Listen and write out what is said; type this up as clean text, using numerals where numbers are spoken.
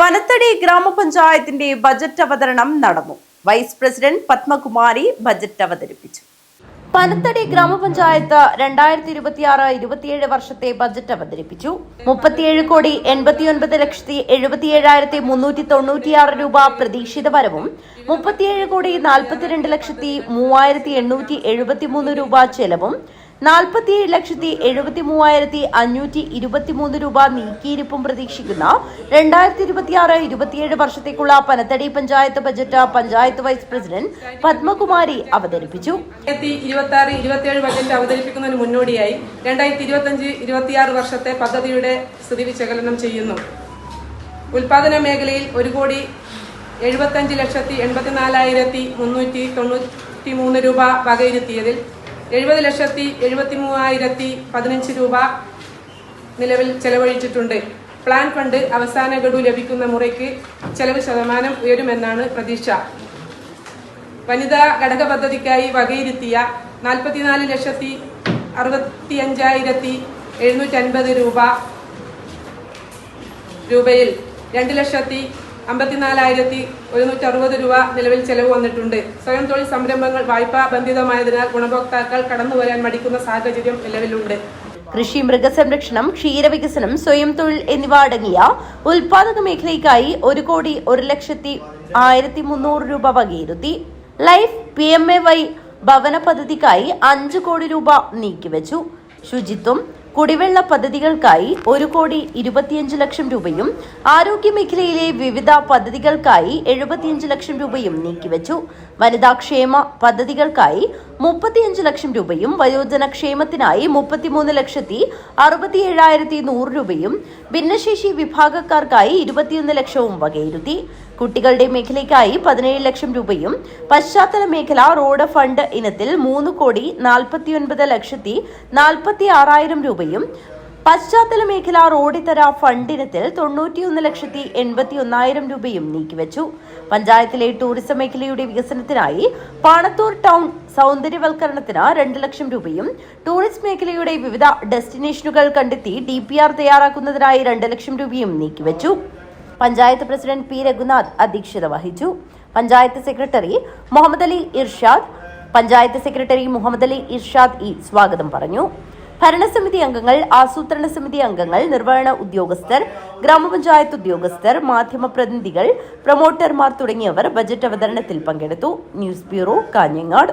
പനത്തടി ഗ്രാമപഞ്ചായത്തിന്റെ ബജറ്റ് അവതരണം നടന്നു. വൈസ് പ്രസിഡന്റ് പത്മകുമാരി ബജറ്റ് അവതരിപ്പിച്ചു. പനത്തടി ഗ്രാമപഞ്ചായത്ത് 2026-27 വർഷത്തെ ബജറ്റ് അവതരിപ്പിച്ചു. 37,89,77,396 രൂപ പ്രതീക്ഷിത വരവും 37,42,3873 രൂപ ചെലവും 47,73,523 രൂപ നീക്കിയിരിപ്പും പ്രതീക്ഷിക്കുന്ന 2026-27 വർഷത്തേക്കുള്ള Panathady panchayat budget panchayat vice president Padmakumari അവതരിപ്പിച്ചു. 2026-27 ബജറ്റ് അവതരിപ്പിക്കുന്നതിന് മുന്നോടിയായി 2025-26 വർഷത്തെ പദ്ധതിയുടെ സ്ഥിതി വിശകലനം ചെയ്യുന്നു. ഉൽപാദന മേഖലയിൽ 1,70,84,393 രൂപ വകയിരുത്തിയതിൽ 70,73,015 രൂപ നിലവിൽ ചെലവഴിച്ചിട്ടുണ്ട്. പ്ലാൻ ഫണ്ട് അവസാന ഗഡു ലഭിക്കുന്ന മുറയ്ക്ക് ചെലവ് ശതമാനം ഉയരുമെന്നാണ് പ്രതീക്ഷ. വനിതാ ഘടക പദ്ധതിക്കായി വകയിരുത്തിയ 44,65,750 രൂപയിൽ 2,54,160 രൂപ നിലവിൽ ചെലവ് വന്നിട്ടുണ്ട്. സ്വയം തൊഴിൽ സംരംഭങ്ങൾ വായ്പാ ബന്ധിതമായതിനാൽ ഗുണഭോക്താക്കൾ കടന്നുവരാൻ മടിക്കുന്ന സാഹചര്യം നിലവിലുണ്ട്. കൃഷി, മൃഗസംരക്ഷണം, ക്ഷീരവികസനം, സ്വയം തൊഴിൽ എന്നിവ അടങ്ങിയ ഉൽപാദക മേഖലയ്ക്കായി 1,01,03,000 രൂപ വകയിരുത്തി. ലൈഫ് PMAY ഭവന പദ്ധതിക്കായി 5 കോടി രൂപ നീക്കിവെച്ചു. ശുചിത്വം, കുടിവെള്ള പദ്ധതികൾക്കായി 1,25 ലക്ഷം രൂപയും ആരോഗ്യ മേഖലയിലെ വിവിധ പദ്ധതികൾക്കായി 75 ലക്ഷം രൂപയും നീക്കിവെച്ചു. വനിതാക്ഷേമ പദ്ധതികൾക്കായി 35 ലക്ഷം രൂപയും വയോജന ക്ഷേമത്തിനായി 33,67,100 രൂപയും ഭിന്നശേഷി വിഭാഗക്കാർക്കായി 21 ലക്ഷവും വകയിരുത്തി. കുട്ടികളുടെ മേഖലയ്ക്കായി 17 ലക്ഷം രൂപയും പശ്ചാത്തല മേഖല റോഡ് ഫണ്ട് ഇനത്തിൽ 3,49,46,000 രൂപയും പശ്ചാത്തല മേഖല റോഡിതര ഫണ്ടിനത്തിൽ 91,81,000 രൂപയും നീക്കിവെച്ചു. പഞ്ചായത്തിലെ ടൂറിസം മേഖലയുടെ വികസനത്തിനായി പാണത്തൂർ ടൗൺ സൗന്ദര്യവൽക്കരണത്തിന് 2 ലക്ഷം രൂപയും ടൂറിസ്റ്റ് മേഖലയുടെ വിവിധ ഡെസ്റ്റിനേഷനുകൾ കണ്ടെത്തി DPR തയ്യാറാക്കുന്നതിനായി 2 ലക്ഷം രൂപയും നീക്കിവെച്ചു. Panchayat president P. രഘുനാഥ് അധ്യക്ഷത വഹിച്ചു. പഞ്ചായത്ത് സെക്രട്ടറി മുഹമ്മദ് അലി ഇർഷാദ് സ്വാഗതം പറഞ്ഞു. ഭരണസമിതി അംഗങ്ങൾ, ആസൂത്രണ സമിതി അംഗങ്ങൾ, നിർവഹണ ഉദ്യോഗസ്ഥർ, ഗ്രാമപഞ്ചായത്ത് ഉദ്യോഗസ്ഥർ, മാധ്യമ പ്രതിനിധികൾ, പ്രൊമോട്ടർമാർ തുടങ്ങിയവർ ബജറ്റ് അവതരണത്തിൽ പങ്കെടുത്തു. News bureau, Kanhangad.